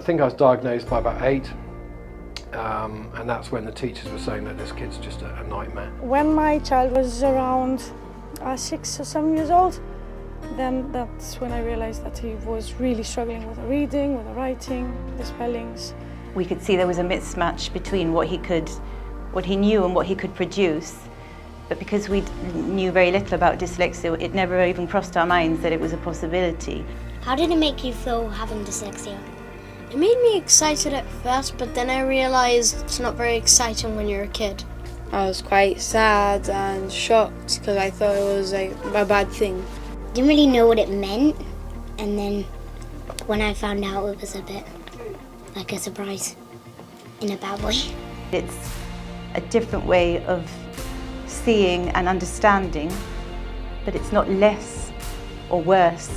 I think I was diagnosed by about 8, and that's when the teachers were saying that this kid's just a nightmare. When my child was around 6 or 7 years old, then that's when I realized that he was really struggling with the reading, with the writing, the spellings. We could see there was a mismatch between what he knew and what he could produce. But because we knew very little about dyslexia, it never even crossed our minds that it was a possibility. How did it make you feel having dyslexia? It made me excited at first, but then I realized it's not very exciting when you're a kid. I was quite sad and shocked because I thought it was like a bad thing. Didn't really know what it meant, and then when I found out, it was a bit like a surprise in a bad way. It's a different way of seeing and understanding, but it's not less or worse,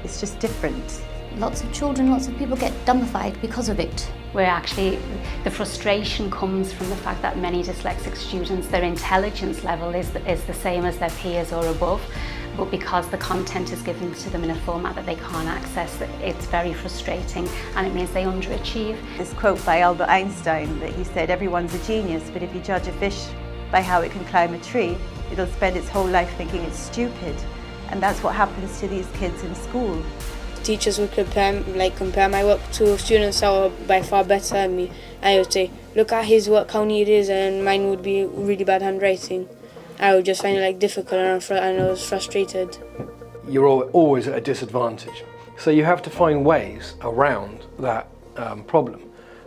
it's just different. Lots of children, lots of people get dumbified because of it. Where actually the frustration comes from the fact that many dyslexic students, their intelligence level is the same as their peers or above, but because the content is given to them in a format that they can't access, it's very frustrating and it means they underachieve. This quote by Albert Einstein that he said, "Everyone's a genius, but if you judge a fish by how it can climb a tree, it'll spend its whole life thinking it's stupid." And that's what happens to these kids in school. Teachers would compare my work to students that were by far better than me. I would say, look at his work, how neat it is, and mine would be really bad handwriting. I would just find it difficult, and I was frustrated. You're always at a disadvantage. So you have to find ways around that problem,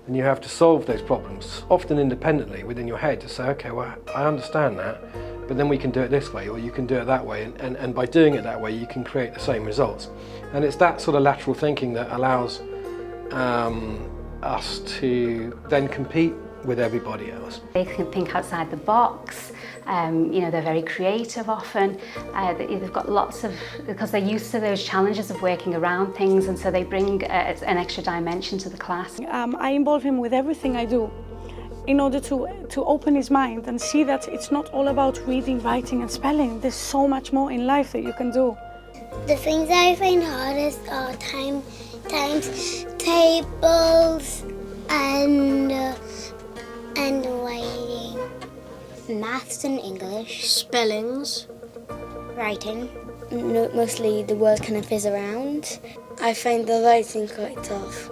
and you have to solve those problems, often independently within your head, to say, okay, well, I understand that, but then we can do it this way, or you can do it that way, and by doing it that way, you can create the same results. And it's that sort of lateral thinking that allows us to then compete with everybody else. They can think outside the box, they're very creative often, they've got lots of, because they're used to those challenges of working around things, and so they bring an extra dimension to the class. I involve him with everything I do in order to open his mind and see that it's not all about reading, writing and spelling. There's so much more in life that you can do. The things I find hardest are times tables and writing. Maths and English. Spellings. Writing. Mostly the words kind of fizz around. I find the writing quite tough.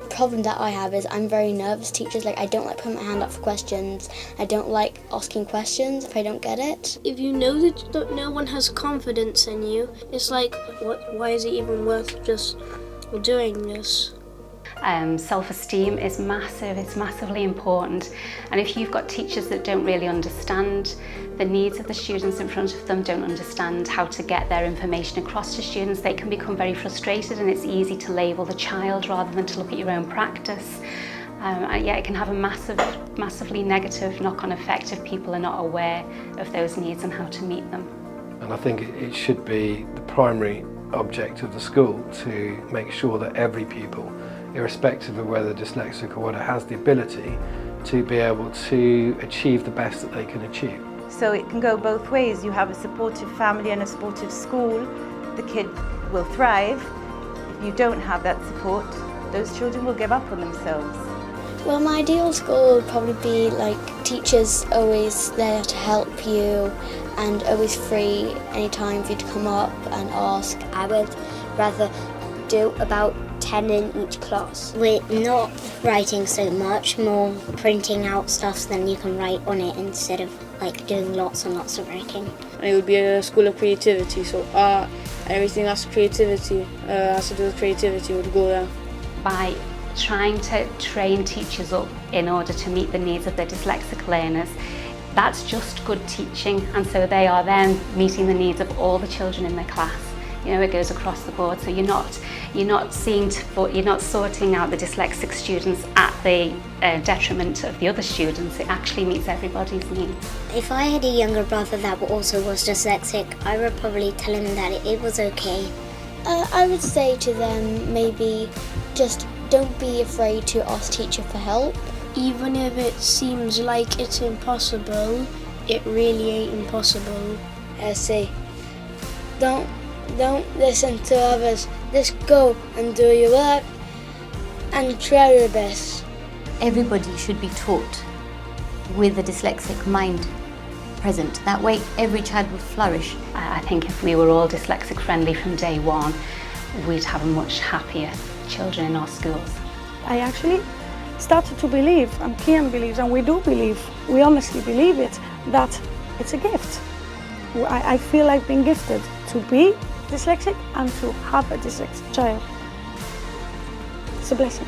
The problem that I have is I'm very nervous teachers. I don't like putting my hand up for questions. I don't like asking questions if I don't get it. If you know that no one has confidence in you, it's why is it even worth just doing this? Self-esteem is massive, it's massively important, and if you've got teachers that don't really understand the needs of the students in front of them, don't understand how to get their information across to students, they can become very frustrated, and it's easy to label the child rather than to look at your own practice. It can have a massively negative knock-on effect if people are not aware of those needs and how to meet them. And I think it should be the primary object of the school to make sure that every pupil, irrespective of whether dyslexic or whether, has the ability to be able to achieve the best that they can achieve. So it can go both ways. You have a supportive family and a supportive school, the kid will thrive. If you don't have that support, those children will give up on themselves. Well, my ideal school would probably be teachers always there to help you and always free anytime for you to come up and ask. I would rather do about 10 in each class. We're not writing so much, more printing out stuff than you can write on it instead of doing lots and lots of writing. It would be a school of creativity, so art, everything has creativity, has to do with creativity would go there. By trying to train teachers up in order to meet the needs of their dyslexic learners, that's just good teaching, and so they are then meeting the needs of all the children in their class. It goes across the board, so you're not sorting out the dyslexic students at the detriment of the other students. It actually meets everybody's needs. If I had a younger brother that also was dyslexic, I would probably tell him that it was okay. I would say to them, maybe just don't be afraid to ask teacher for help. Even if it seems like it's impossible, it really ain't impossible. I say, don't listen to others, just go and do your work and try your best. Everybody should be taught with a dyslexic mind present. That way every child will flourish. I think if we were all dyslexic friendly from day one, we'd have much happier children in our schools. I actually started to believe, and Kian believes, and we do believe, we honestly believe it, that it's a gift. I feel I've been gifted to be dyslexic and to have a dyslexic child. It's a blessing.